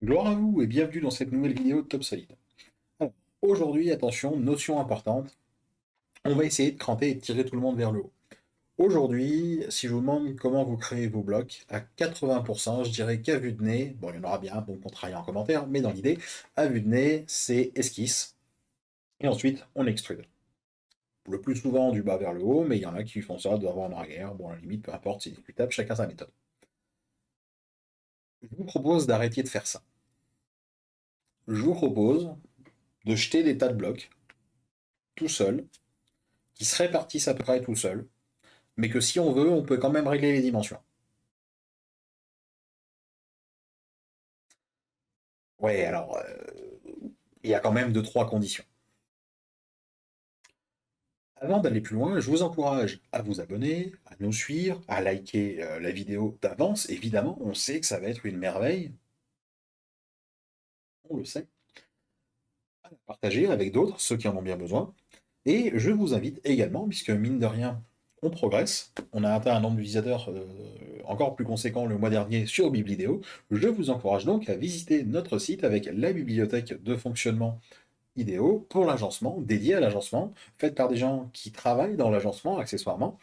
Gloire à vous et bienvenue dans cette nouvelle vidéo de Top Solid. Alors, aujourd'hui, attention, notion importante, on va essayer de cranter et de tirer tout le monde vers le haut. Aujourd'hui, si je vous demande comment vous créez vos blocs, à 80%, je dirais qu'à vue de nez, bon, il y en aura bien, donc on travaille en commentaire, mais dans l'idée, à vue de nez, c'est esquisse, et ensuite on extrude. Le plus souvent du bas vers le haut, mais il y en a qui font ça d'avant en arrière, bon, à la limite, peu importe, c'est discutable, chacun sa méthode. Je vous propose d'arrêter de faire ça. Je vous propose de jeter des tas de blocs, tout seul, qui se répartissent à peu près tout seul, mais que si on veut, on peut quand même régler les dimensions. Ouais, alors, il y a quand même deux, trois conditions. Avant d'aller plus loin, je vous encourage à vous abonner, à nous suivre, à liker la vidéo d'avance. Évidemment, on sait que ça va être une merveille, on le sait. À la partager avec d'autres, ceux qui en ont bien besoin. Et je vous invite également, puisque mine de rien, on progresse, on a atteint un nombre d'utilisateurs encore plus conséquent le mois dernier sur Biblidéo, je vous encourage donc à visiter notre site avec la bibliothèque de fonctionnement idéaux pour l'agencement, dédiés à l'agencement, faites par des gens qui travaillent dans l'agencement accessoirement,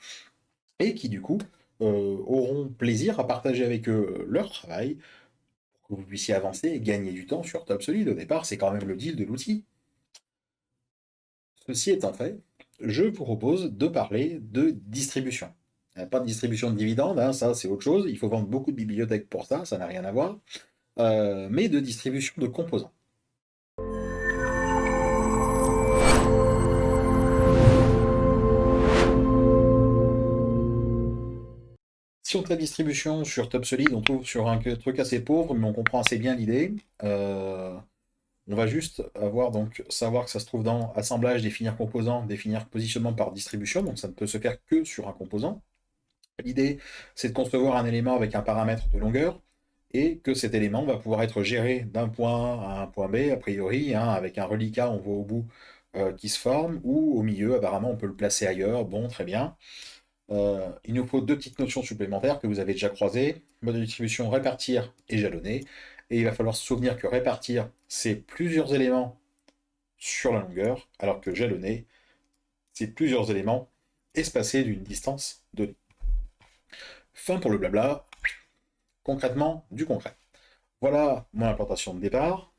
et qui du coup auront plaisir à partager avec eux leur travail, pour que vous puissiez avancer et gagner du temps sur Top Solid. Au départ, c'est quand même le deal de l'outil. Ceci étant fait, je vous propose de parler de distribution. Pas de distribution de dividendes, hein, ça c'est autre chose, il faut vendre beaucoup de bibliothèques pour ça n'a rien à voir, mais de distribution de composants. Si on tape distribution sur Top Solid, on trouve sur un truc assez pauvre, mais on comprend assez bien l'idée. On va juste avoir donc savoir que ça se trouve dans assemblage, définir composant, définir positionnement par distribution, donc ça ne peut se faire que sur un composant. L'idée, c'est de concevoir un élément avec un paramètre de longueur, et que cet élément va pouvoir être géré d'un point A à un point B, a priori, hein, avec un reliquat, on voit au bout, qui se forme, ou au milieu, apparemment, on peut le placer ailleurs, bon, très bien. Il nous faut deux petites notions supplémentaires que vous avez déjà croisées. Mode de distribution répartir et jalonner. Et il va falloir se souvenir que répartir, c'est plusieurs éléments sur la longueur, alors que jalonner, c'est plusieurs éléments espacés d'une distance donnée. Fin pour le blabla. Concrètement, du concret. Voilà mon implantation de départ,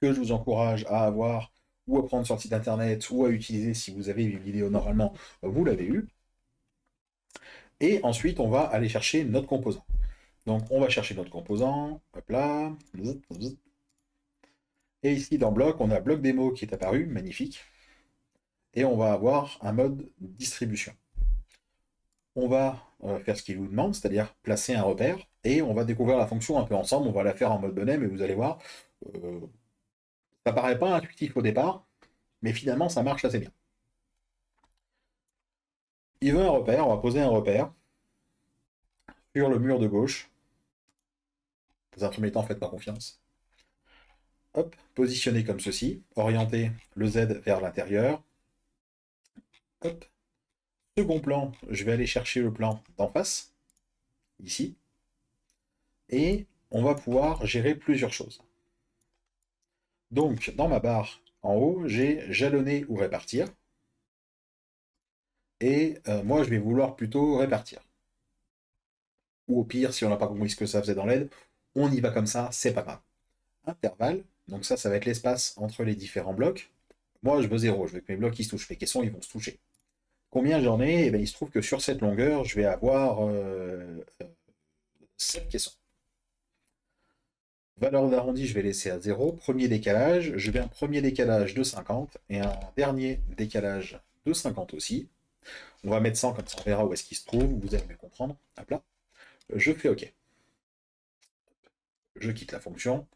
que je vous encourage à avoir ou à prendre sur le site internet ou à utiliser si vous avez une vidéo normalement, vous l'avez eu. Et ensuite, on va aller chercher notre composant. Donc on va chercher notre composant, hop là, et ici dans bloc, on a bloc démo qui est apparu, magnifique, et on va avoir un mode distribution. On va faire ce qu'il vous demande, c'est-à-dire placer un repère, et on va découvrir la fonction un peu ensemble, on va la faire en mode bonnet, mais vous allez voir, euh, ça paraît pas intuitif au départ, mais finalement ça marche assez bien. Il veut un repère, on va poser un repère sur le mur de gauche. Dans un premier temps, faites-moi confiance. Hop, positionné comme ceci, orienter le Z vers l'intérieur. Hop, second plan, je vais aller chercher le plan d'en face, ici, et on va pouvoir gérer plusieurs choses. Donc, dans ma barre en haut, j'ai jalonner ou répartir, et moi, je vais vouloir plutôt répartir. Ou au pire, si on n'a pas compris ce que ça faisait dans l'aide, on y va comme ça, c'est pas grave. Intervalle, donc ça va être l'espace entre les différents blocs. Moi, je veux 0, je veux que mes blocs ils se touchent. Les caissons, ils vont se toucher. Combien j'en ai? Eh bien, il se trouve que sur cette longueur, je vais avoir 7 caissons. Valeur d'arrondi, je vais laisser à 0. Premier décalage, je vais un premier décalage de 50 et un dernier décalage de 50 aussi. On va mettre 100 comme ça on verra où est-ce qu'il se trouve, vous allez mieux comprendre. Hop là. Je fais OK. Je quitte la fonction.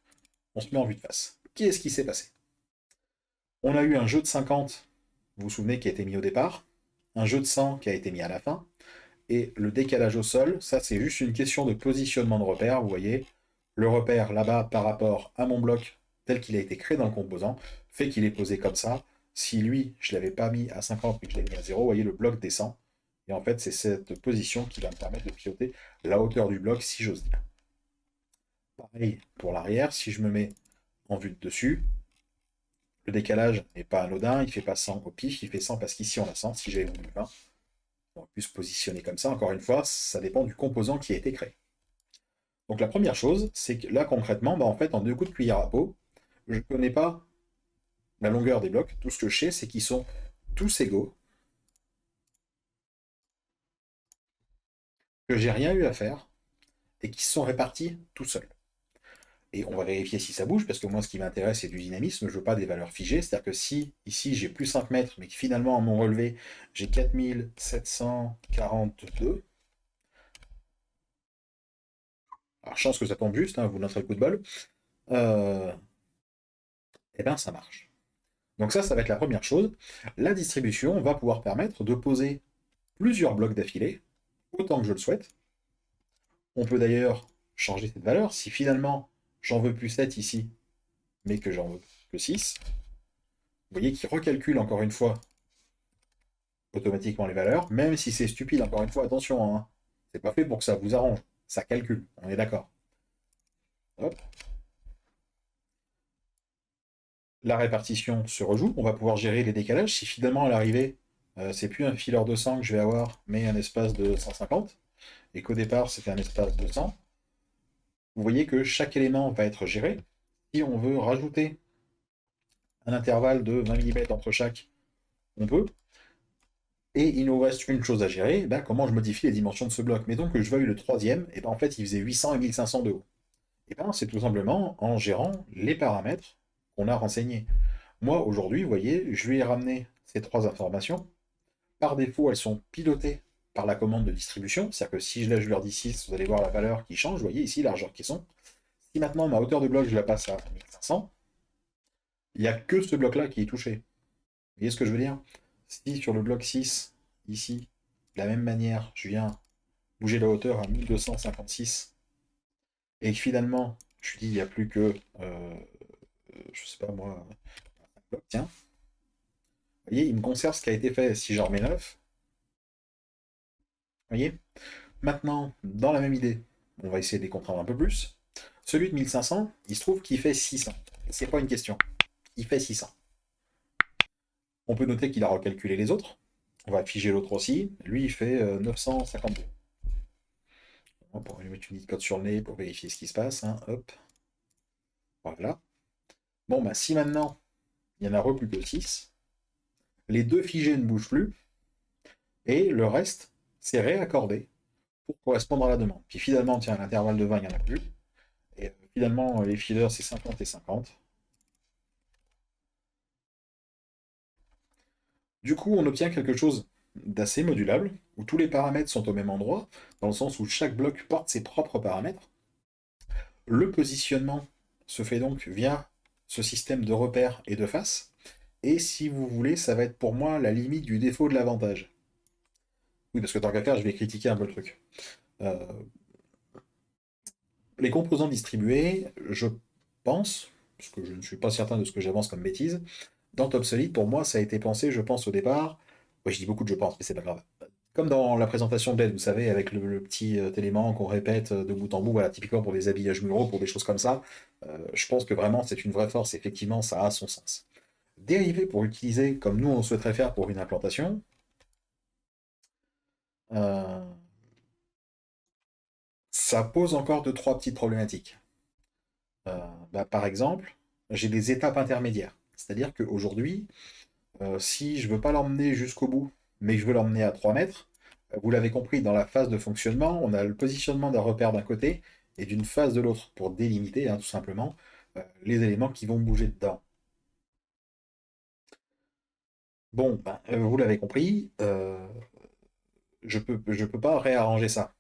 On se met en vue de face. Qu'est-ce qui s'est passé? On a eu un jeu de 50, vous vous souvenez, qui a été mis au départ, un jeu de 100 qui a été mis à la fin, et le décalage au sol, ça c'est juste une question de positionnement de repère, vous voyez, le repère là-bas par rapport à mon bloc tel qu'il a été créé dans le composant, fait qu'il est posé comme ça. Si lui, je ne l'avais pas mis à 50 mais que je l'ai mis à 0, vous voyez, le bloc descend. Et en fait, c'est cette position qui va me permettre de piloter la hauteur du bloc, si j'ose dire. Pareil pour l'arrière, si je me mets en vue de dessus, le décalage n'est pas anodin, il fait pas 100 au pif, il fait 100 parce qu'ici on a 100, si j'avais voulu 20, on aurait pu se positionner comme ça. Encore une fois, ça dépend du composant qui a été créé. Donc la première chose, c'est que là concrètement, en fait, en 2 coups de cuillère à peau, je ne connais pas la longueur des blocs. Tout ce que je sais, c'est qu'ils sont tous égaux, que j'ai rien eu à faire, et qui se sont répartis tout seuls. Et on va vérifier si ça bouge, parce que moi, ce qui m'intéresse, c'est du dynamisme. Je ne veux pas des valeurs figées. C'est-à-dire que si, ici, j'ai plus 5 mètres, mais que finalement, à mon relevé, j'ai 4742, alors chance que ça tombe juste, hein, vous noterez le coup de bol, euh, eh bien, ça marche. Donc ça va être la première chose. La distribution va pouvoir permettre de poser plusieurs blocs d'affilée, autant que je le souhaite. On peut d'ailleurs changer cette valeur. Si finalement, j'en veux plus 7 ici, mais que j'en veux que 6, vous voyez qu'il recalcule encore une fois automatiquement les valeurs, même si c'est stupide, encore une fois, attention, hein, c'est pas fait pour que ça vous arrange, ça calcule, on est d'accord. Hop. La répartition se rejoue, on va pouvoir gérer les décalages. Si finalement à l'arrivée, c'est plus un fileur de 100 que je vais avoir, mais un espace de 150, et qu'au départ c'était un espace de 100, vous voyez que chaque élément va être géré. Si on veut rajouter un intervalle de 20 mm entre chaque, on peut. Et il nous reste une chose à gérer, ben, comment je modifie les dimensions de ce bloc. Mettons que je veuille le troisième, et ben en fait il faisait 800 et 1500 de haut. Et ben c'est tout simplement en gérant les paramètres qu'on a renseignés. Moi aujourd'hui, vous voyez, je lui ai ramené ces 3 informations. Par défaut, elles sont pilotées par la commande de distribution. C'est-à-dire que si là je leur dis 6, vous allez voir la valeur qui change. Vous voyez ici, largeur qui sont. Si maintenant ma hauteur de bloc, je la passe à 1500, il n'y a que ce bloc-là qui est touché. Vous voyez ce que je veux dire? Si sur le bloc 6, ici, de la même manière, je viens bouger la hauteur à 1256, et que finalement, je dis il n'y a plus que, je sais pas moi, un bloc, tiens, vous voyez, il me conserve ce qui a été fait. Si j'en remets 9, vous voyez? Maintenant, dans la même idée, on va essayer de les comprendre un peu plus. Celui de 1500, il se trouve qu'il fait 600. C'est pas une question. Il fait 600. On peut noter qu'il a recalculé les autres. On va figer l'autre aussi. Lui, il fait 952. On va lui mettre une petite cote sur le nez pour vérifier ce qui se passe, hein. Hop. Voilà. Bon, bah, si maintenant, il n'y en a plus que 6, les deux figés ne bougent plus, et le reste, c'est réaccordé pour correspondre à la demande. Puis finalement, tiens, à l'intervalle de 20, il n'y en a plus. Et finalement, les feeders, c'est 50 et 50. Du coup, on obtient quelque chose d'assez modulable, où tous les paramètres sont au même endroit, dans le sens où chaque bloc porte ses propres paramètres. Le positionnement se fait donc via ce système de repères et de faces. Et si vous voulez, ça va être pour moi la limite du défaut de l'avantage. Oui, parce que tant qu'à faire, je vais critiquer un peu le truc. Euh, les composants distribués, je pense, parce que je ne suis pas certain de ce que j'avance comme bêtise, dans Top Solid, pour moi, ça a été pensé, je pense, au départ. Oui, je dis beaucoup de je pense, mais c'est pas grave. Comme dans la présentation d'aide, vous savez, avec le petit élément qu'on répète de bout en bout, voilà, typiquement pour des habillages muraux, pour des choses comme ça, je pense que vraiment c'est une vraie force, effectivement, ça a son sens. Dérivé pour utiliser comme nous on souhaiterait faire pour une implantation, euh, ça pose encore 2, 3 petites problématiques. Par exemple, j'ai des étapes intermédiaires. C'est-à-dire qu'aujourd'hui, si je ne veux pas l'emmener jusqu'au bout, mais que je veux l'emmener à 3 mètres, vous l'avez compris, dans la phase de fonctionnement, on a le positionnement d'un repère d'un côté et d'une phase de l'autre pour délimiter, hein, tout simplement, les éléments qui vont bouger dedans. Bon, vous l'avez compris, je peux pas réarranger ça.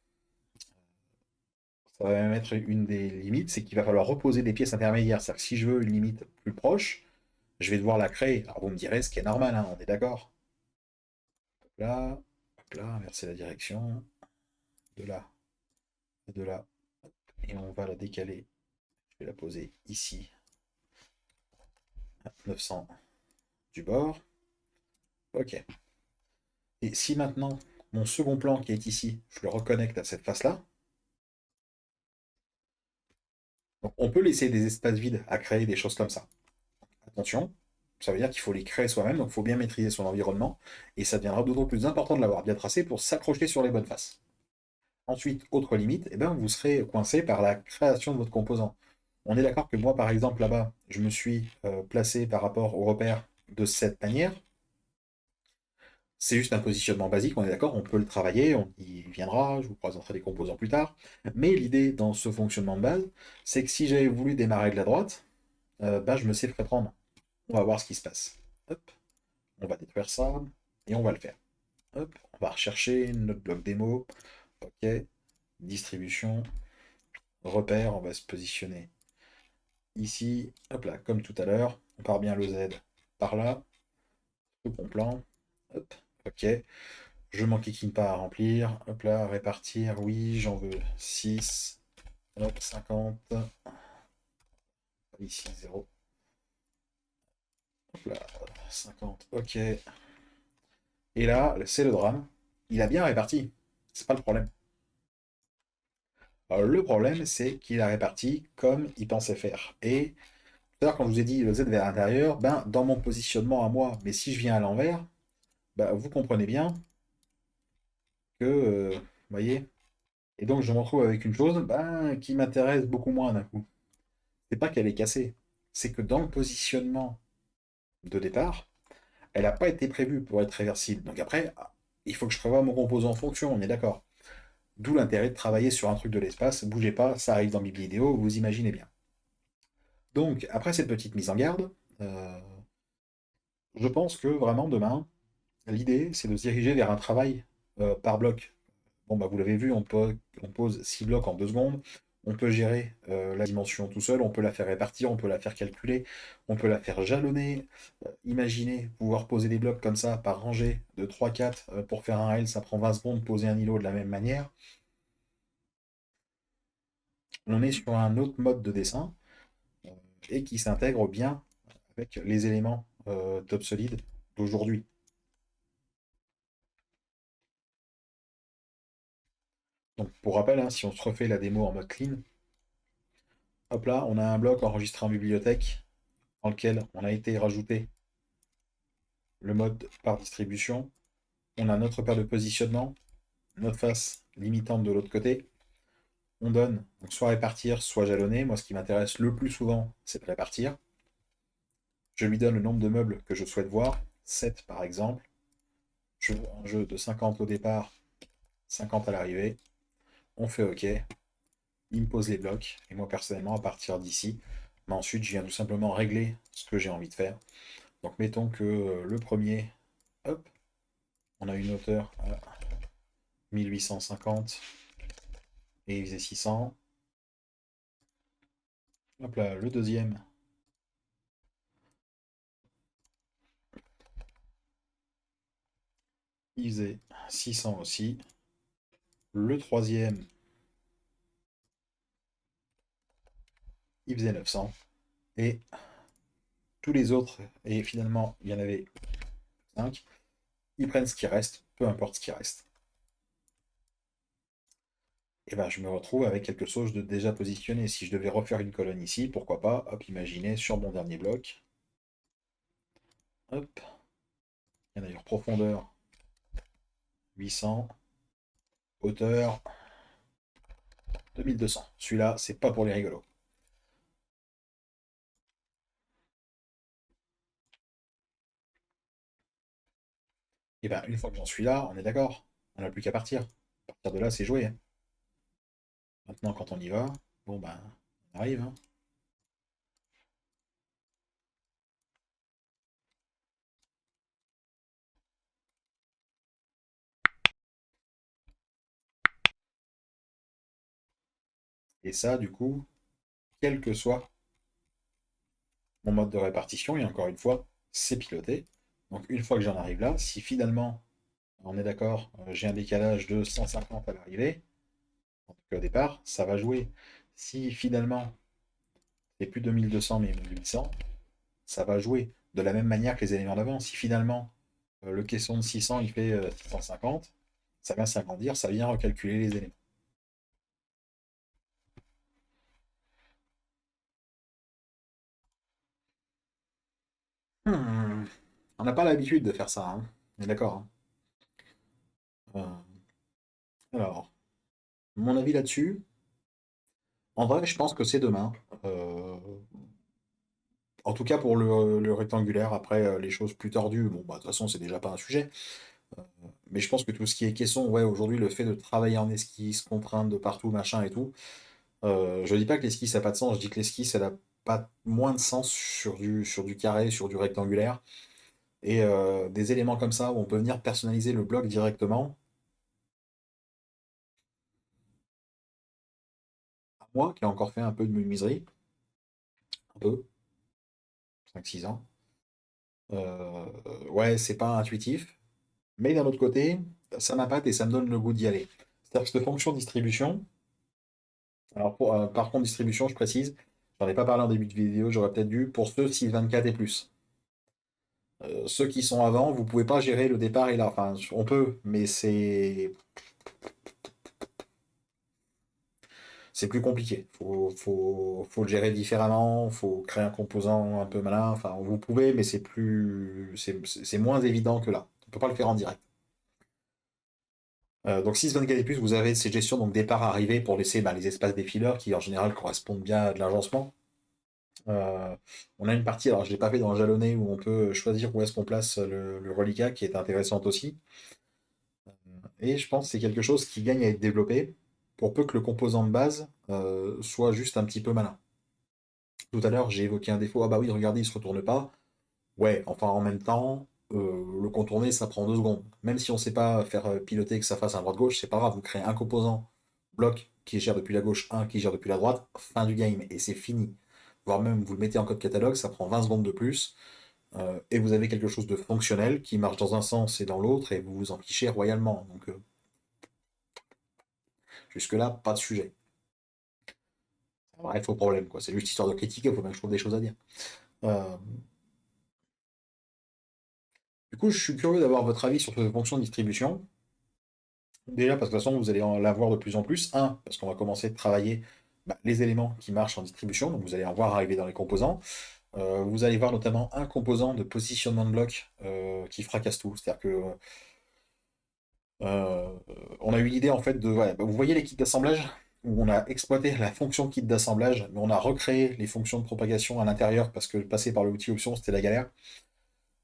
Ça va même être une des limites, c'est qu'il va falloir reposer des pièces intermédiaires. C'est-à-dire que si je veux une limite plus proche, je vais devoir la créer. Alors vous me direz, ce qui est normal, hein, on est d'accord. Hop là, inverser la direction, de là, et de là, et on va la décaler. Je vais la poser ici, à 900 du bord. Ok. Et si maintenant, mon second plan qui est ici, je le reconnecte à cette face-là, Donc, on peut laisser des espaces vides à créer des choses comme ça. Attention, ça veut dire qu'il faut les créer soi-même, donc il faut bien maîtriser son environnement, et ça deviendra d'autant plus important de l'avoir bien tracé pour s'accrocher sur les bonnes faces. Ensuite, autre limite, eh ben, vous serez coincé par la création de votre composant. On est d'accord que moi, par exemple, là-bas, je me suis placé par rapport au repère de cette manière. C'est juste un positionnement basique, on est d'accord, on peut le travailler, on y viendra, je vous présenterai les composants plus tard. Mais l'idée dans ce fonctionnement de base, c'est que si j'avais voulu démarrer de la droite, bah, je me sais prendre. On va voir ce qui se passe. Hop, on va détruire ça, et on va le faire. Hop, on va rechercher notre bloc démo. Ok, distribution, repère, on va se positionner ici. Hop là, comme tout à l'heure, on part bien le Z par là, tout bon plan. Hop, ok. Je m'enquiquine pas à remplir. Hop là, répartir, oui, j'en veux 6. Hop, 50. Ici, 0. Hop là, 50. Ok. Et là, c'est le drame. Il a bien réparti. C'est pas le problème. Alors, le problème, c'est qu'il a réparti comme il pensait faire. Et tout à l'heure, quand je vous ai dit le Z vers l'intérieur, ben, dans mon positionnement à moi, mais si je viens à l'envers, ben, vous comprenez bien que, vous voyez, et donc je me retrouve avec une chose ben, qui m'intéresse beaucoup moins d'un coup. C'est pas qu'elle est cassée, c'est que dans le positionnement de départ, elle n'a pas été prévue pour être réversible. Donc après, il faut que je prévoie mon composant en fonction, on est d'accord. D'où l'intérêt de travailler sur un truc de l'espace. Bougez pas, ça arrive dans mes vidéos, vous imaginez bien. Donc, après cette petite mise en garde, euh, je pense que vraiment demain, l'idée, c'est de se diriger vers un travail par bloc. Bon, bah, vous l'avez vu, on pose 6 blocs en 2 secondes. On peut gérer la dimension tout seul, on peut la faire répartir, on peut la faire calculer, on peut la faire jalonner. Imaginez pouvoir poser des blocs comme ça par rangée de 3-4 pour faire un L, ça prend 20 secondes, poser un îlot de la même manière. On est sur un autre mode de dessin euh, et qui s'intègre bien avec les éléments top solide d'aujourd'hui. Donc pour rappel, hein, si on se refait la démo en mode clean, hop là, on a un bloc enregistré en bibliothèque dans lequel on a été rajouté le mode par distribution. On a notre paire de positionnement, notre face limitante de l'autre côté. On donne donc soit répartir, soit jalonner. Moi, ce qui m'intéresse le plus souvent, c'est de répartir. Je lui donne le nombre de meubles que je souhaite voir, 7 par exemple. Je veux un jeu de 50 au départ, 50 à l'arrivée. On fait OK. Il me pose les blocs. Et moi, personnellement, à partir d'ici, mais ensuite, je viens tout simplement régler ce que j'ai envie de faire. Donc, mettons que le premier, hop, on a une hauteur à 1850 et il faisait 600. Hop là, le deuxième, il faisait 600 aussi. Le troisième, il faisait 900. Et tous les autres, et finalement, il y en avait 5, ils prennent ce qui reste, peu importe ce qui reste. Et ben, je me retrouve avec quelque chose de déjà positionné. Si je devais refaire une colonne ici, pourquoi pas, hop, imaginez sur mon dernier bloc. Hop, il y a d'ailleurs profondeur 800, hauteur 2200. Celui-là, c'est pas pour les rigolos. Et ben, une fois que j'en suis là, on est d'accord. On n'a plus qu'à partir. À partir de là, c'est joué, hein. Maintenant, quand on y va, bon ben, on arrive, hein. Et ça, du coup, quel que soit mon mode de répartition, et encore une fois, c'est piloté. Donc une fois que j'en arrive là, si finalement, on est d'accord, j'ai un décalage de 150 à l'arrivée, en tout cas au départ, ça va jouer. Si finalement, c'est plus 2200 mais 1800, ça va jouer de la même manière que les éléments d'avant. Si finalement, le caisson de 600, il fait 650, ça vient s'agrandir, ça vient recalculer les éléments. Hmm. On n'a pas l'habitude de faire ça, hein. On est d'accord, hein. Euh, alors, mon avis là-dessus, en vrai, je pense que c'est demain. Euh, En tout cas pour le rectangulaire, après les choses plus tordues, bon bah de toute façon c'est déjà pas un sujet. Mais je pense que tout ce qui est caisson, ouais, aujourd'hui le fait de travailler en esquisse, contrainte de partout, machin et tout, je dis pas que l'esquisse a pas de sens, je dis que l'esquisse elle a pas moins de sens sur du carré, sur du rectangulaire. Et des éléments comme ça où on peut venir personnaliser le bloc directement, à moi qui ai encore fait un peu de menuiserie, un peu, 5 6 ans, euh, ouais, c'est pas intuitif. Mais d'un autre côté, ça m'appâte et ça me donne le goût d'y aller. C'est-à-dire que cette fonction distribution, alors par contre distribution, je précise, j'en ai pas parlé en début de vidéo, j'aurais peut-être dû, pour ceux 6-24 et plus. Ceux qui sont avant, vous pouvez pas gérer le départ et là. Enfin, on peut, mais c'est plus compliqué. Faut le gérer différemment, faut créer un composant un peu malin. Enfin, vous pouvez, mais c'est moins évident que là. On peut pas le faire en direct. Donc 6-24 et plus, vous avez ces gestions donc départ arrivée pour laisser bah, les espaces défileurs qui en général correspondent bien à de l'agencement. Euh, on a une partie, alors je ne l'ai pas fait dans le jalonné, où on peut choisir où est-ce qu'on place le reliquat, qui est intéressante aussi. Et je pense que c'est quelque chose qui gagne à être développé, pour peu que le composant de base soit juste un petit peu malin. Tout à l'heure, j'ai évoqué un défaut, ah bah oui, regardez, il se retourne pas. Ouais, enfin en même temps, le contourner, ça prend 2 secondes. Même si on ne sait pas faire piloter que ça fasse un droite-gauche, c'est pas grave, vous créez un composant bloc qui gère depuis la gauche, un qui gère depuis la droite, fin du game, et c'est fini. Voire même vous le mettez en code catalogue, ça prend 20 secondes de plus, et vous avez quelque chose de fonctionnel qui marche dans un sens et dans l'autre, et vous vous en fichez royalement. Donc jusque-là, pas de sujet. Bref, faux problème, quoi. C'est juste histoire de critiquer, il faut bien que je trouve des choses à dire. Euh, du coup, je suis curieux d'avoir votre avis sur cette fonction de distribution. Déjà, parce que de toute façon, vous allez en l'avoir de plus en plus. Un, parce qu'on va commencer de travailler bah, les éléments qui marchent en distribution, donc vous allez en voir arriver dans les composants. Vous allez voir notamment un composant de positionnement de bloc qui fracasse tout. C'est-à-dire que euh, on a eu l'idée en fait de. Ouais, bah, vous voyez les kits d'assemblage où on a exploité la fonction kit d'assemblage, mais on a recréé les fonctions de propagation à l'intérieur parce que passer par l'outil option c'était la galère.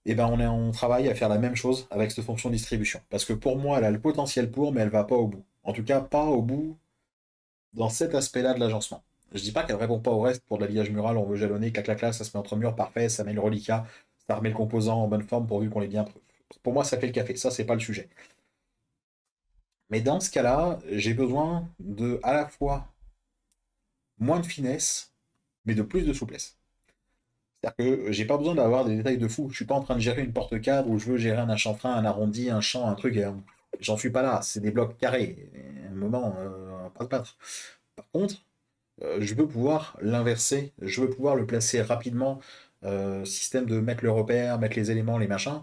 Et ben on travaille à faire la même chose avec cette fonction distribution. Parce que pour moi, elle a le potentiel pour, mais elle va pas au bout. En tout cas, pas au bout dans cet aspect-là de l'agencement. Je dis pas qu'elle répond pas au reste pour de l'habillage mural, on veut jalonner, clac clac clac, ça se met entre murs, parfait, ça met le reliquat, ça remet le composant en bonne forme pourvu qu'on l'ait bien. Pour moi, ça fait le café, ça c'est pas le sujet. Mais dans ce cas-là, j'ai besoin de à la fois moins de finesse, mais de plus de souplesse. C'est-à-dire que j'ai pas besoin d'avoir des détails de fou. Je suis pas en train de gérer une porte-cadre où je veux gérer un chanfrein, un arrondi, un champ, un truc. J'en suis pas là. C'est des blocs carrés. Et à un moment, pas de battre. Par contre, je veux pouvoir l'inverser, je veux pouvoir le placer rapidement, système de mettre le repère, mettre les éléments, les machins.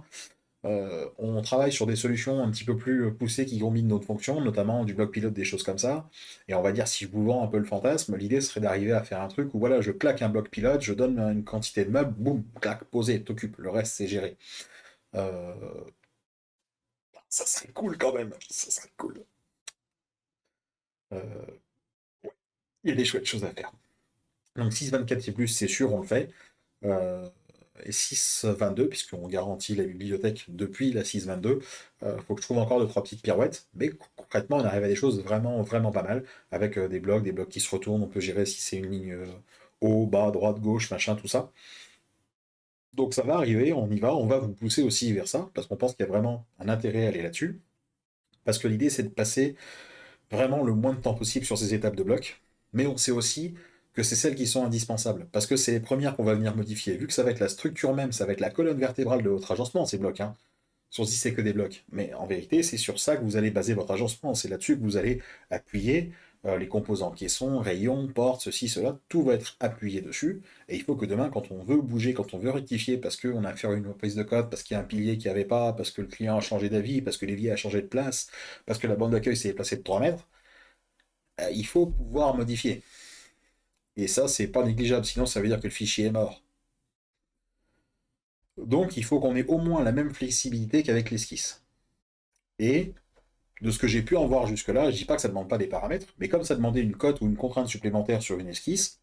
On travaille sur des solutions un petit peu plus poussées qui combinent notre fonction, notamment du bloc pilote, des choses comme ça. Et on va dire, si je vous vends un peu le fantasme, l'idée serait d'arriver à faire un truc où voilà, je claque un bloc pilote, je donne une quantité de meubles, boum, clac, posé, t'occupes, le reste c'est géré. Euh, Ça serait cool quand même, ça serait cool. Euh, il y a des chouettes choses à faire. Donc 6.24 c'est plus, c'est sûr, on le fait. Euh, et 6.22, puisqu'on garantit la bibliothèque depuis la 6.22, il faut que je trouve encore 2-3 petites pirouettes, mais concrètement, on arrive à des choses vraiment, vraiment pas mal, avec des blocs qui se retournent, on peut gérer si c'est une ligne haut, bas, droite, gauche, machin, tout ça. Donc ça va arriver, on y va, on va vous pousser aussi vers ça, parce qu'on pense qu'il y a vraiment un intérêt à aller là-dessus, parce que l'idée c'est de passer vraiment le moins de temps possible sur ces étapes de blocs, mais on sait aussi que c'est celles qui sont indispensables, parce que c'est les premières qu'on va venir modifier. Vu que ça va être la structure même, ça va être la colonne vertébrale de votre agencement, ces blocs, hein. Si on se dit c'est que des blocs. Mais en vérité, c'est sur ça que vous allez baser votre agencement, c'est là-dessus que vous allez appuyer les composants caissons, rayons, portes, ceci, cela, tout va être appuyé dessus. Et il faut que demain, quand on veut bouger, quand on veut rectifier, parce qu'on a fait une reprise de code, parce qu'il y a un pilier qui n'y avait pas, parce que le client a changé d'avis, parce que l'évier a changé de place, parce que la bande d'accueil s'est déplacée de 3 mètres, il faut pouvoir modifier. Et ça, c'est pas négligeable, sinon ça veut dire que le fichier est mort. Donc il faut qu'on ait au moins la même flexibilité qu'avec l'esquisse. Et de ce que j'ai pu en voir jusque-là, je dis pas que ça ne demande pas des paramètres, mais comme ça demandait une cote ou une contrainte supplémentaire sur une esquisse,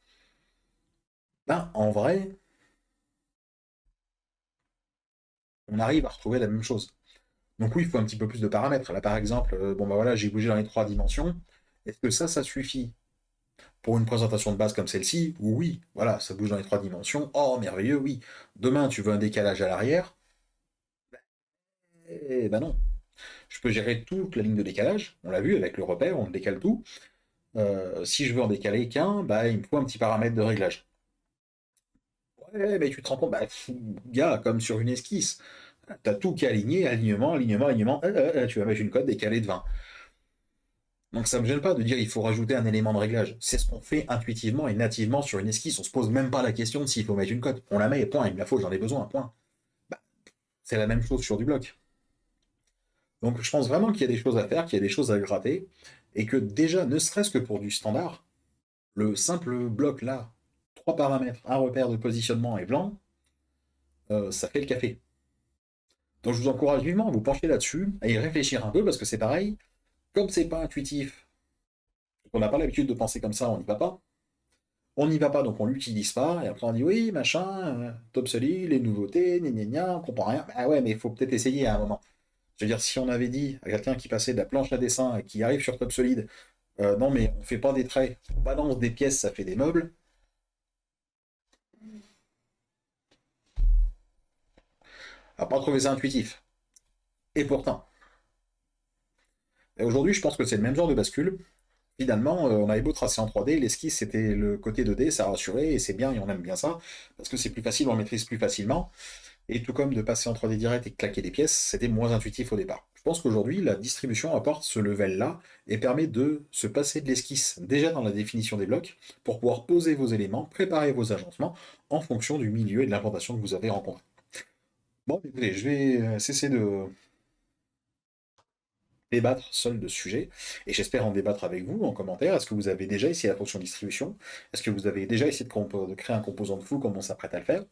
ben en vrai, on arrive à retrouver la même chose. Donc oui, il faut un petit peu plus de paramètres. Là par exemple, bon bah voilà, j'ai bougé dans les 3 dimensions. Est-ce que ça suffit pour une présentation de base comme celle-ci? Oui, voilà, ça bouge dans les 3 dimensions. Oh merveilleux, oui. Demain, tu veux un décalage à l'arrière? Eh ben non. Je peux gérer toute la ligne de décalage. On l'a vu avec le repère, on décale tout. Si je veux en décaler qu'un, bah, il me faut un petit paramètre de réglage. Ouais, mais tu te rends compte, bah, gars, comme sur une esquisse, t'as tout qui est aligné, alignement, alignement, alignement, tu vas mettre une cote décalée de 20. Donc ça me gêne pas de dire il faut rajouter un élément de réglage. C'est ce qu'on fait intuitivement et nativement sur une esquisse. On se pose même pas la question de s'il faut mettre une cote. On la met et point, il me la faut, j'en ai besoin, point. Bah, c'est la même chose sur du bloc. Donc je pense vraiment qu'il y a des choses à faire, qu'il y a des choses à gratter, et que déjà, ne serait-ce que pour du standard, le simple bloc là, 3 paramètres, un repère de positionnement et blanc, ça fait le café. Donc je vous encourage vivement à vous pencher là-dessus, à y réfléchir un peu, parce que c'est pareil, comme c'est pas intuitif, on n'a pas l'habitude de penser comme ça, on n'y va pas. On n'y va pas, donc on l'utilise pas, et après on dit oui, machin, top solide, les nouveautés, gna gna gna, on comprend rien. Ah ouais, mais il faut peut-être essayer à un moment. Je veux dire, si on avait dit à quelqu'un qui passait de la planche à dessin et qui arrive sur top solide, non mais on fait pas des traits, on balance des pièces, ça fait des meubles, on va pas trouver ça intuitif. Et pourtant. Et aujourd'hui, je pense que c'est le même genre de bascule. Finalement, on avait beau tracer en 3D, l'esquisse c'était le côté 2D, ça rassurait, et c'est bien, et on aime bien ça, parce que c'est plus facile, on le maîtrise plus facilement. Et tout comme de passer en 3D direct et de claquer des pièces, c'était moins intuitif au départ. Je pense qu'aujourd'hui, la distribution apporte ce level-là et permet de se passer de l'esquisse déjà dans la définition des blocs pour pouvoir poser vos éléments, préparer vos agencements en fonction du milieu et de l'implantation que vous avez rencontré. Bon, écoutez, je vais cesser de débattre seul de ce sujet et j'espère en débattre avec vous en commentaire. Est-ce que vous avez déjà essayé la fonction distribution? Est-ce que vous avez déjà essayé de créer un composant de flou comme on s'apprête à le faire?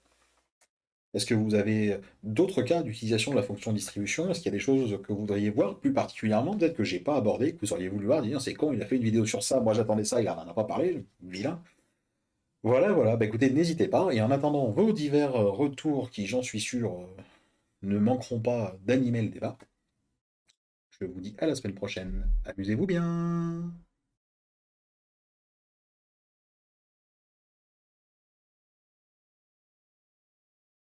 Est-ce que vous avez d'autres cas d'utilisation de la fonction distribution? Est-ce qu'il y a des choses que vous voudriez voir plus particulièrement, peut-être que j'ai pas abordé, que vous auriez voulu voir, dire c'est con, il a fait une vidéo sur ça, moi j'attendais ça, il en a pas parlé, vilain. Voilà, voilà, bah écoutez, n'hésitez pas, et en attendant vos divers retours qui, j'en suis sûr, ne manqueront pas d'animer le débat, je vous dis à la semaine prochaine. Amusez-vous bien!